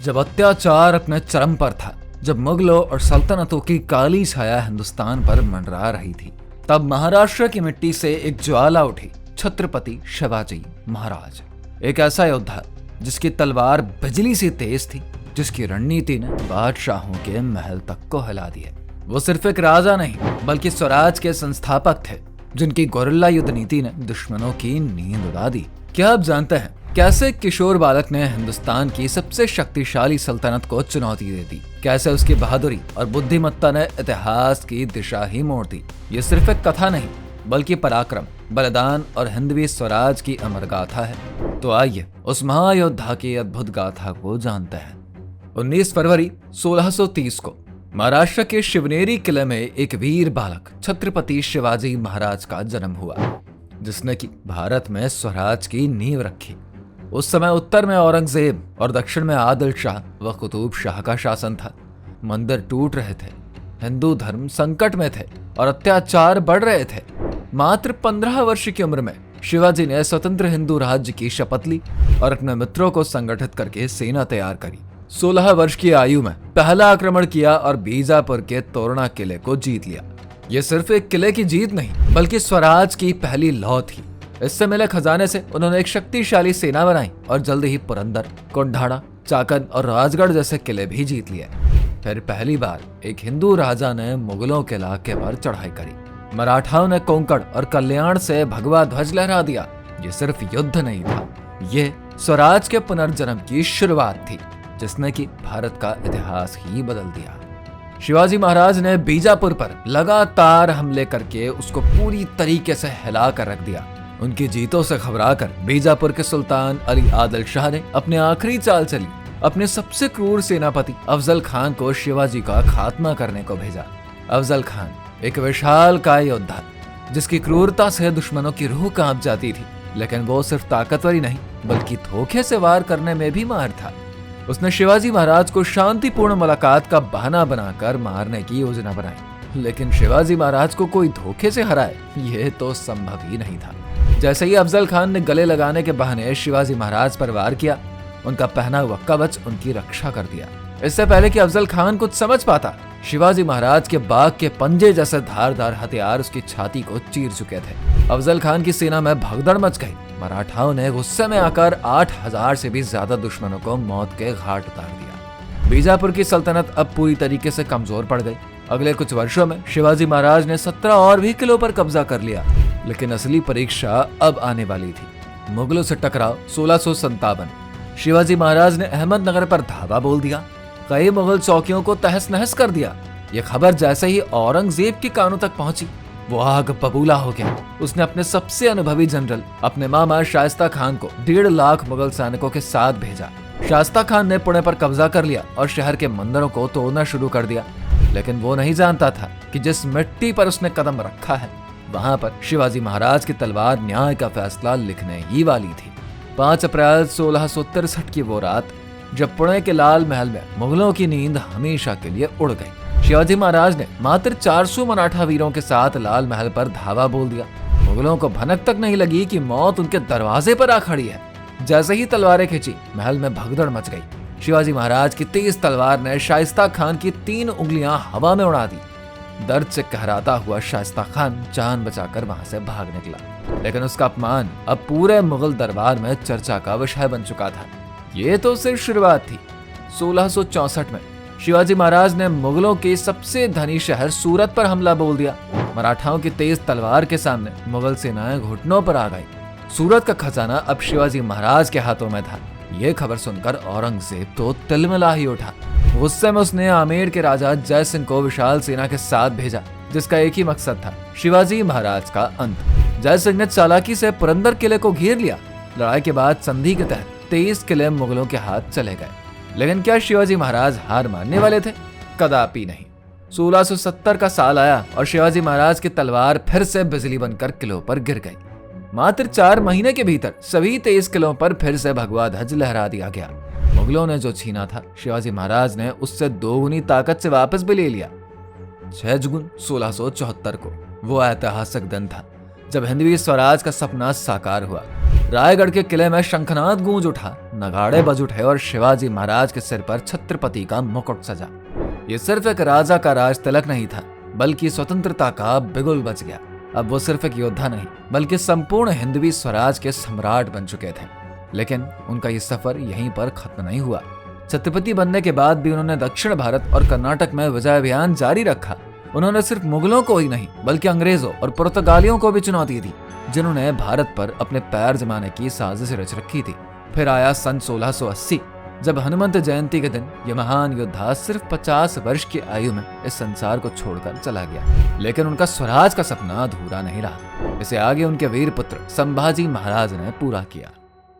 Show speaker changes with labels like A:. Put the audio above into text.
A: जब अत्याचार अपने चरम पर था, जब मुगलों और सल्तनतों की काली छाया हिंदुस्तान पर मंडरा रही थी, तब महाराष्ट्र की मिट्टी से एक ज्वाला उठी, छत्रपति शिवाजी महाराज। एक ऐसा योद्धा जिसकी तलवार बिजली सी तेज थी, जिसकी रणनीति ने बादशाहों के महल तक को हिला दिया। वो सिर्फ एक राजा नहीं बल्कि स्वराज के संस्थापक थे, जिनकी गोरिल्ला युद्ध नीति ने दुश्मनों की नींद उड़ा दी। क्या आप जानते हैं कैसे किशोर बालक ने हिंदुस्तान की सबसे शक्तिशाली सल्तनत को चुनौती दे दी? कैसे उसकी बहादुरी और बुद्धिमत्ता ने इतिहास की दिशा ही मोड़ दी? ये सिर्फ एक कथा नहीं बल्कि पराक्रम, बलिदान और हिंदवी स्वराज की अमर गाथा है। तो आइए उस महायोद्धा की अद्भुत गाथा को जानते हैं। 19 फरवरी 1630 को महाराष्ट्र के शिवनेरी किले में एक वीर बालक छत्रपति शिवाजी महाराज का जन्म हुआ, जिसने कि भारत में स्वराज की नींव रखी। उस समय उत्तर में औरंगजेब और दक्षिण में आदिल शाह व कुतुब शाह का शासन था। मंदिर टूट रहे थे, हिंदू धर्म संकट में थे और अत्याचार बढ़ रहे थे। मात्र 15 वर्ष की उम्र में शिवाजी ने स्वतंत्र हिंदू राज्य की शपथ ली और अपने मित्रों को संगठित करके सेना तैयार करी। 16 वर्ष की आयु में पहला आक्रमण किया और बीजापुर के तोरणा किले को जीत लिया। ये सिर्फ एक किले की जीत नहीं बल्कि स्वराज की पहली लौ थी। इससे मिले खजाने से उन्होंने एक शक्तिशाली सेना बनाई और जल्द ही पुरंदर, कोंढाणा, चाकन और राजगढ़ जैसे किले भी जीत लिए। फिर पहली बार एक हिंदू राजा ने मुगलों के इलाके पर चढ़ाई करी। मराठाओं ने कोंकण और कल्याण से भगवा ध्वज लहरा दिया। ये सिर्फ युद्ध नहीं था, ये स्वराज के पुनर्जन्म की शुरुआत थी, जिसने कि भारत का इतिहास ही बदल दिया। शिवाजी महाराज ने बीजापुर पर लगातार हमले करके उसको पूरी तरीके से हिला कर रख दिया। उनकी जीतों से घबराकर बीजापुर के सुल्तान अली आदिल शाह ने अपने आखिरी चाल चली, अपने सबसे क्रूर सेनापति अफजल खान को शिवाजी का खात्मा करने को भेजा। अफजल खान एक विशालकाय योद्धा, जिसकी क्रूरता से दुश्मनों की रूह कांप जाती थी, लेकिन वो सिर्फ ताकतवर ही नहीं बल्कि धोखे से वार करने में भी माहिर था। उसने शिवाजी महाराज को शांतिपूर्ण मुलाकात का बहाना बनाकर मारने की योजना बनाई, लेकिन शिवाजी महाराज को कोई धोखे से हराए ये तो संभव ही नहीं था। जैसे ही अफजल खान ने गले लगाने के बहाने शिवाजी महाराज पर वार किया, उनका पहना हुआ कवच उनकी रक्षा कर दिया। इससे पहले कि अफजल खान कुछ समझ पाता, शिवाजी महाराज के बाघ के पंजे जैसे धारदार हथियार उसकी छाती को चीर चुके थे। अफजल खान की सेना में भगदड़ मच गई। मराठाओं ने गुस्से में आकर 8000 से भी ज्यादा दुश्मनों को मौत के घाट उतार दिया। बीजापुर की सल्तनत अब पूरी तरीके से कमजोर पड़ गई। अगले कुछ वर्षों में शिवाजी महाराज ने 17 और भी किलों पर कब्जा कर लिया, लेकिन असली परीक्षा अब आने वाली थी। मुगलों से टकराव 1657। शिवाजी महाराज ने अहमदनगर पर धावा बोल दिया, कई मुगल चौकियों को तहस नहस कर दिया। यह खबर जैसे ही औरंगजेब के कानों तक पहुंची, वो आग बबूला हो गया। उसने अपने सबसे अनुभवी जनरल अपने मामा शाइस्ता खान को 1.5 लाख मुगल सैनिकों के साथ भेजा। शाइस्ता खान ने पुणे पर कब्जा कर लिया और शहर के मंदिरों को तोड़ना शुरू कर दिया, लेकिन वो नहीं जानता था कि जिस मिट्टी पर उसने कदम रखा है, वहां पर शिवाजी महाराज की तलवार न्याय का फैसला लिखने ही वाली थी। 5 अप्रैल 1663 की वो रात, जब पुणे के लाल महल में मुगलों की नींद हमेशा के लिए उड़ गई, शिवाजी महाराज ने मात्र 400 मराठा वीरों के साथ लाल महल पर धावा बोल दिया। मुगलों को भनक तक नहीं लगी कि मौत उनके दरवाजे पर आ खड़ी है। जैसे ही तलवारें खींची, महल में भगदड़ मच गई। शिवाजी महाराज की तेज तलवार ने शाइस्ता खान की 3 उंगलियां हवा में उड़ा दी। दर्द से कहराता हुआ शाइस्ता खान जान बचाकर वहां से भाग निकला, लेकिन उसका अपमान अब पूरे मुगल दरबार में चर्चा का विषय बन चुका था। ये तो सिर्फ शुरुआत थी। 1664 में शिवाजी महाराज ने मुगलों के सबसे धनी शहर सूरत पर हमला बोल दिया। मराठाओं की तेज तलवार के सामने मुगल सेनाएं घुटनों पर आ गई। सूरत का खजाना अब शिवाजी महाराज के हाथों में था। ये खबर सुनकर औरंगजेब तो तिलमिला ही उठा। गुस्से में उसने आमेर के राजा जय सिंह को विशाल सेना के साथ भेजा, जिसका एक ही मकसद था, शिवाजी महाराज का अंत। जय सिंह ने चालाकी से पुरंदर किले को घेर लिया। लड़ाई के बाद संधि के तहत 23 किले मुगलों के हाथ चले गए, लेकिन क्या शिवाजी महाराज हार मानने वाले थे? कदापि नहीं। 1670 का साल आया और शिवाजी महाराज की तलवार फिर से बिजली बनकर किलों पर गिर गई। मात्र 4 महीने के भीतर सभी 23 किलों पर फिर से भगवा ध्वज लहरा दिया गया। मुगलों ने जो छीना था, शिवाजी महाराज ने उससे 2 गुनी ताकत से वापस भी ले लिया। 6 जून 1674 को वो ऐतिहासिक दिन था जब हिंदवी स्वराज का सपना साकार हुआ। रायगढ़ के किले में शंखनाद गूंज उठा, नगाड़े बज उठे और शिवाजी महाराज के सिर पर छत्रपति का मुकुट सजा। ये सिर्फ एक राजा का राज तिलक नहीं था, बल्कि स्वतंत्रता का बिगुल बज गया। अब वो सिर्फ एक योद्धा नहीं, बल्कि संपूर्ण हिंदवी स्वराज के सम्राट बन चुके थे। लेकिन उनका ये सफर यहीं पर खत्म नहीं हुआ। छत्रपति बनने के बाद भी उन्होंने दक्षिण भारत और कर्नाटक में विजय अभियान जारी रखा। उन्होंने सिर्फ मुगलों को ही नहीं, बल्कि अंग्रेजों और पुर्तगालियों को भी चुनौती दी, जिन्होंने भारत पर अपने पैर जमाने की साजिश रच रखी थी। फिर आया सन 1680, जब हनुमंत जयंती के दिन यह महान योद्धा सिर्फ 50 वर्ष की आयु में इस संसार को छोड़कर चला गया। लेकिन उनका स्वराज का सपना अधूरा नहीं रहा। इसे आगे उनके वीर पुत्र संभाजी महाराज ने पूरा किया।